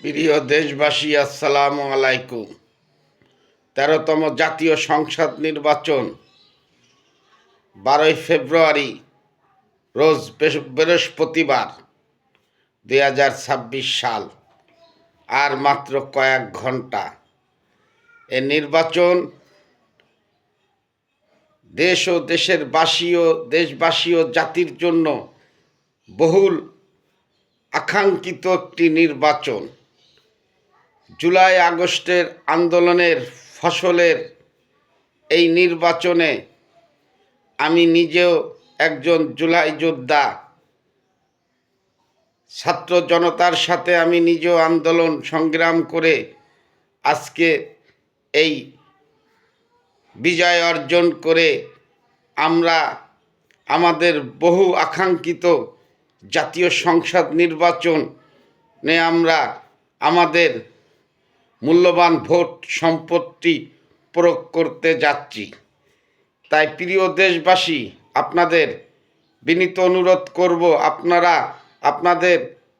প্রিয় দেশবাসী, আসসালামু আলাইকুম। ১৩তম জাতীয় সংসদ নির্বাচন ১২ই ফেব্রুয়ারি রোজ বৃহস্পতিবার ২০২৬ সাল। আর মাত্র কয়েক ঘন্টা। এ নির্বাচন দেশ ও দেশের দেশবাসী ও জাতির জন্য বহুল আকাঙ্ক্ষিত একটি নির্বাচন। জুলাই আগস্টের আন্দোলনের ফসলের এই নির্বাচনে আমি নিজেও একজন জুলাই যোদ্ধা। ছাত্র জনতার সাথে আমি নিজেও আন্দোলন সংগ্রাম করে আজকে এই বিজয় অর্জন করে আমরা আমাদের বহু আকাঙ্ক্ষিত জাতীয় সংসদ নির্বাচনে আমরা আমাদের মূল্যবান ভোট সম্পত্তি প্রয়োগ করতে যাচ্ছি। তাই প্রিয় দেশবাসী, আপনাদের বিনীত অনুরোধ করব, আপনারা আপনাদের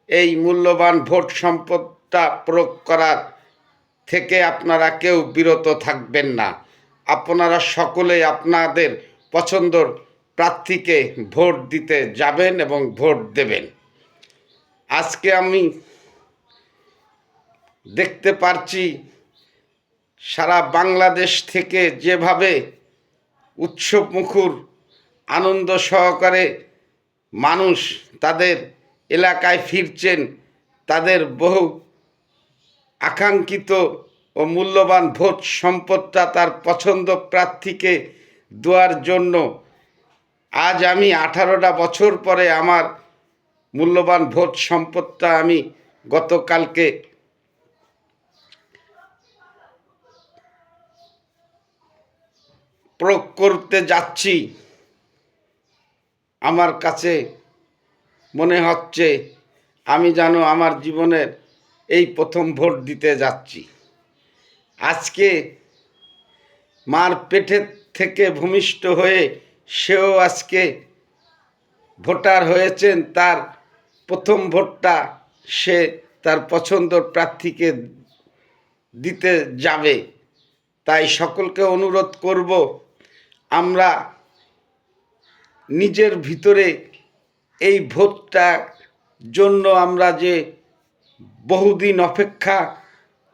এই মূল্যবান ভোট সম্পদটা প্রয়োগ করার থেকে আপনারা কেউ বিরত থাকবেন না। আপনারা সকলেই আপনাদের পছন্দের প্রার্থীকে ভোট দিতে যাবেন এবং ভোট দেবেন। আজকে আমি দেখতে পারছি সারা বাংলাদেশ থেকে যেভাবে উৎসবমুখর আনন্দ সহকারে মানুষ তাদের এলাকায় ফিরছেন, তাদের বহু আকাঙ্ক্ষিত ও মূল্যবান ভোট সম্পদটা তার পছন্দ প্রার্থীকে দেওয়ার জন্য। আজ আমি 18টা বছর পরে আমার মূল্যবান ভোট সম্পদটা আমি গতকালকে প্রয়োগ করতে যাচ্ছি। আমার কাছে মনে হচ্ছে আমি যেন আমার জীবনের এই প্রথম ভোট দিতে যাচ্ছি। আজকে মার পেটের থেকে ভূমিষ্ঠ হয়ে সেও আজকে ভোটার হয়েছেন। তার প্রথম ভোটটা সে তার পছন্দের প্রার্থীকে দিতে যাবে। তাই সকলকে অনুরোধ করব, আমরা নিজের ভিতরে এই ভোটটা জন্য আমরা যে বহুদিন অপেক্ষা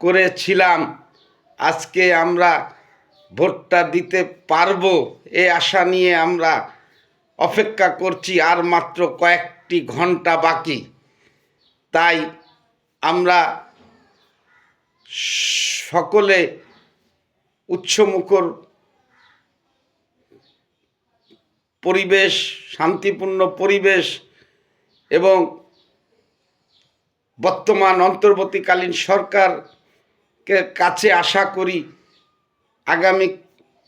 করেছিলাম, আজকে আমরা ভোটটা দিতে পারবো এ আশা নিয়ে আমরা অপেক্ষা করছি। আর মাত্র কয়েকটি ঘন্টা বাকি। তাই আমরা সকলে উৎসমুখর পরিবেশ, শান্তিপূর্ণ পরিবেশ এবং বর্তমান অন্তর্বর্তীকালীন সরকারকে কাছে আশা করি আগামী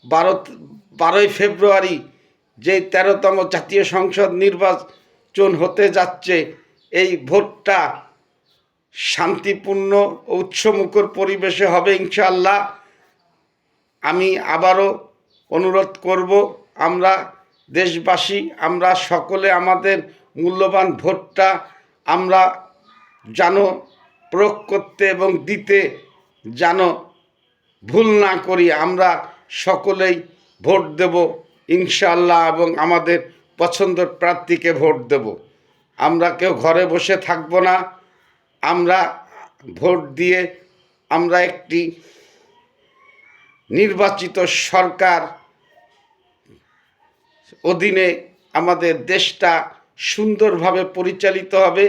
12ই ফেব্রুয়ারি যে 13তম জাতীয় সংসদ নির্বাচন হতে যাচ্ছে, এই ভোটটা শান্তিপূর্ণ ও উৎসমুখর পরিবেশে হবে ইনশাআল্লাহ। আমি আবারও অনুরোধ করব, আমরা দেশবাসী আমরা সকলে আমাদের মূল্যবান ভোটটা আমরা যেন প্রয়োগ করতে এবং দিতে যেন ভুল না করি। আমরা সকলেই ভোট দেব ইনশাআল্লাহ এবং আমাদের পছন্দের প্রার্থীকে ভোট দেব। আমরা কেউ ঘরে বসে থাকব না। আমরা ভোট দিয়ে আমরা একটি নির্বাচিত সরকার অধীনে আমাদের দেশটা সুন্দরভাবে পরিচালিত হবে।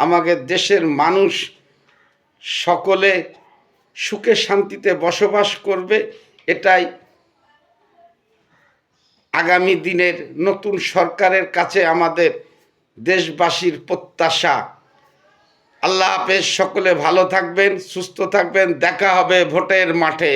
আমাদের দেশের মানুষ সকলে সুখে শান্তিতে বসবাস করবে। এটাই আগামী দিনের নতুন সরকারের কাছে আমাদের দেশবাসীর প্রত্যাশা। আল্লাহ হাফেজ। সকলে ভালো থাকবেন, সুস্থ থাকবেন। দেখা হবে ভোটের মাঠে।